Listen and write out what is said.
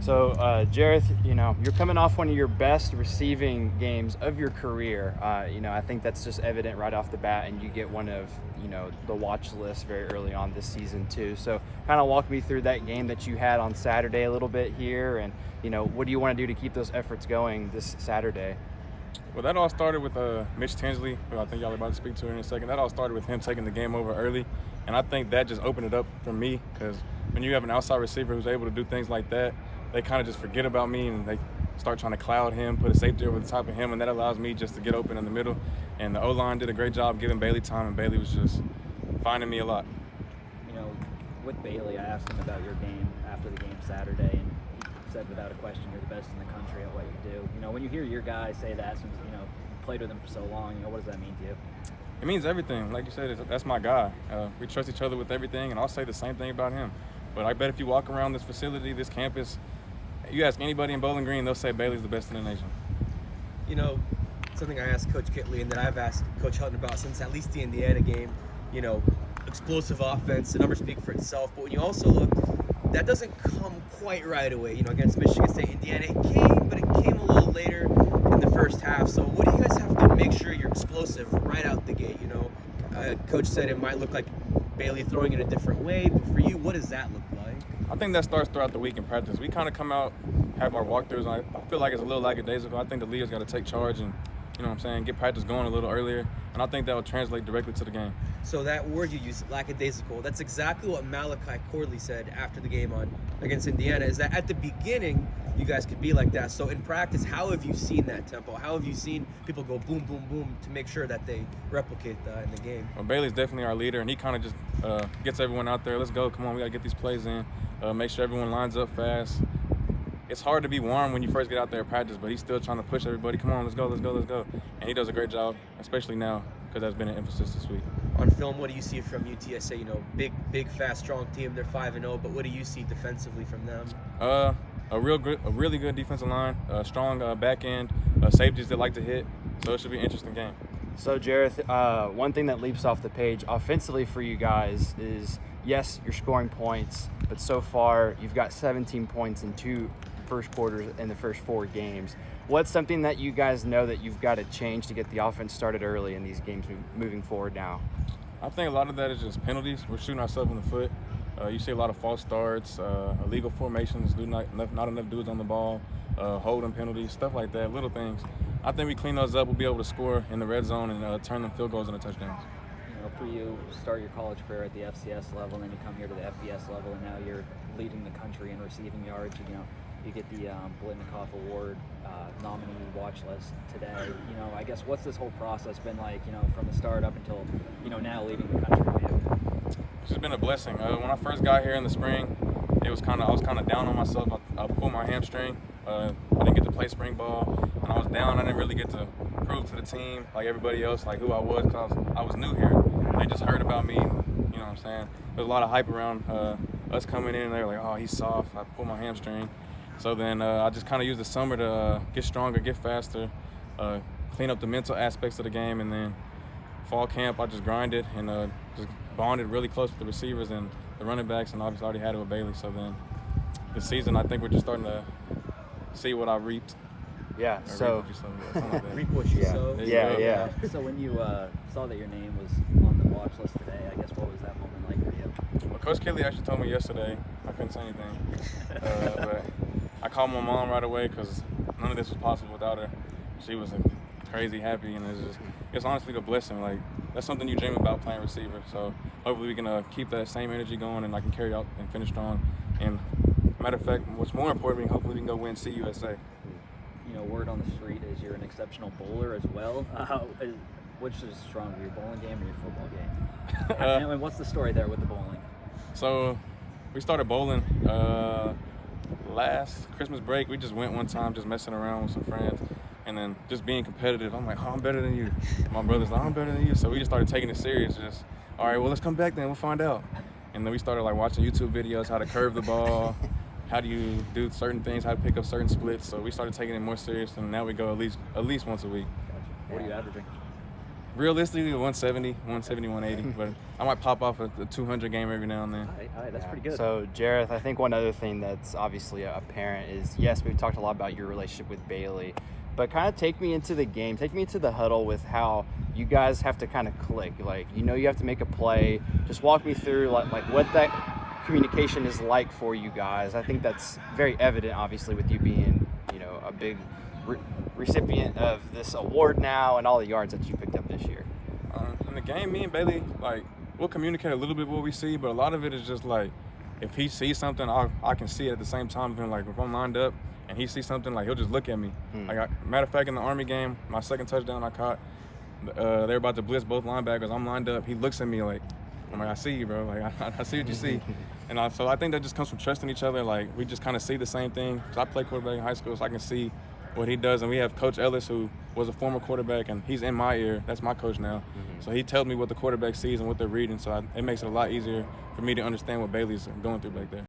So, Jerreth, you're coming off one of your best receiving games of your career. I think that's just evident right off the bat, and you get one of, the watch list very early on this season too. So, kind of walk me through that game that you had on Saturday a little bit here, and, what do you want to do to keep those efforts going this Saturday? Well, that all started with Mitch Tinsley, who I think y'all are about to speak to in a second. That all started with him taking the game over early, and I think that just opened it up for me because when you have an outside receiver who's able to do things like that, they kind of just forget about me and they start trying to cloud him, put a safety over the top of him, and that allows me just to get open in the middle. And the O-line did a great job giving Bailey time, and Bailey was just finding me a lot. With Bailey, I asked him about your game after the game Saturday, and he said without a question you're the best in the country at what you do. When you hear your guys say that, since you played with him for so long, what does that mean to you? It means everything. Like you said, that's my guy. We trust each other with everything, and I'll say the same thing about him. But I bet if you walk around this facility, this campus, you ask anybody in Bowling Green, they'll say Bailey's the best in the nation. Something I asked Coach Kitley and that I've asked Coach Hutton about since at least the Indiana game, explosive offense, the numbers speak for itself. But when you also look, that doesn't come quite right away. Against Michigan State, Indiana, it came, but it came a little later in the first half. So what do you guys have to do to make sure you're explosive right out the gate? Coach said it might look like Bailey throwing it a different way, but for you, what does that look like? I think that starts throughout the week in practice. We kind of come out, have our walkthroughs. I feel like it's a little lackadaisical. I think the leader's got to take charge and, get practice going a little earlier. And I think that will translate directly to the game. So that word you used, lackadaisical, that's exactly what Malachi Corley said after the game against Indiana, is that at the beginning, you guys could be like that. So in practice, how have you seen that tempo? How have you seen people go boom, boom, boom to make sure that they replicate that in the game? Well, Bailey's definitely our leader, and he kind of just gets everyone out there. Let's go. Come on, we got to get these plays in. Make sure everyone lines up fast. It's hard to be warm when you first get out there at practice, but he's still trying to push everybody. Come on, let's go, let's go, let's go. And he does a great job, especially now, because that's been an emphasis this week. On film, what do you see from UTSA? Big, fast, strong team. They're 5-0, but what do you see defensively from them? A really good defensive line, strong back end, safeties that like to hit. So it should be an interesting game. So, Jerreth, one thing that leaps off the page offensively for you guys is, yes, you're scoring points, but so far you've got 17 points in two first quarters in the first 4 games. What's something that you guys know that you've got to change to get the offense started early in these games moving forward now? I think a lot of that is just penalties. We're shooting ourselves in the foot. You see a lot of false starts, illegal formations, not enough dudes on the ball, holding penalties, stuff like that, little things. I think we clean those up, we'll be able to score in the red zone and turn them field goals into touchdowns. For you, start your college career at the FCS level, and then you come here to the FBS level, and now you're leading the country in receiving yards. You get the Blitnikoff Award nominee watch list today. I guess what's this whole process been like? From the start up until now leading the country for you. It's just been a blessing. When I first got here in the spring, I was kind of down on myself. I pulled my hamstring. I didn't get to play spring ball, and I was down. I didn't really get to prove to the team like everybody else, like who I was, because I was new here. They just heard about me. You know what I'm saying? There's a lot of hype around us coming in. They were like, "Oh, he's soft." I pulled my hamstring. So then I just kind of used the summer to get stronger, get faster, clean up the mental aspects of the game, and then fall camp I just grinded and just bonded really close with the receivers and the running backs, and obviously already had it with Bailey. So then this season I think we're just starting to see what I reaped. Yeah, so reap what you sow. Yeah. So when you saw that your name was on the watch list today, I guess what was that moment like for you? Well, Coach Kelly actually told me yesterday. I couldn't say anything, but I called my mom right away because none of this was possible without her. She was crazy happy, and it's honestly a blessing. Like, that's something you dream about, playing receiver. So hopefully we can keep that same energy going, and I can carry out and finish strong. And matter of fact, what's more important, hopefully we can go win CUSA. Word on the street is you're an exceptional bowler as well. Which is stronger, your bowling game or your football game? And what's the story there with the bowling? So we started bowling last Christmas break. We just went one time, just messing around with some friends, and then just being competitive. I'm like, "Oh, I'm better than you." My brother's like, "I'm better than you." So we just started taking it serious. Just, all right, well, let's come back then. We'll find out. And then we started watching YouTube videos, how to curve the ball, how do you do certain things, how to pick up certain splits. So we started taking it more serious, and now we go at least once a week. What are you averaging? realistically 170, 180, but I might pop off a 200 game every now and then. All right, that's pretty good. So, Jerreth, I think one other thing that's obviously apparent is, yes, we've talked a lot about your relationship with Bailey, but kind of take me into the game, take me into the huddle with how you guys have to kind of click. Like, you have to make a play. Just walk me through like what that communication is like for you guys. I think that's very evident, obviously, with you being, a big recipient of this award now and all the yards that you picked up this year. In the game, me and Bailey, we'll communicate a little bit what we see, but a lot of it is just if he sees something, I can see it at the same time. Then if I'm lined up and he sees something, he'll just look at me. Matter of fact, in the Army game, my second touchdown I caught, they're about to blitz both linebackers. I'm lined up. He looks at me I'm like, I see you, bro. I see what you see. And so I think that just comes from trusting each other. We just kind of see the same thing. Because I played quarterback in high school, so I can see what he does. And we have Coach Ellis, who was a former quarterback, and he's in my ear. That's my coach now. So he tells me what the quarterback sees and what they're reading. So it makes it a lot easier for me to understand what Bailey's going through back there.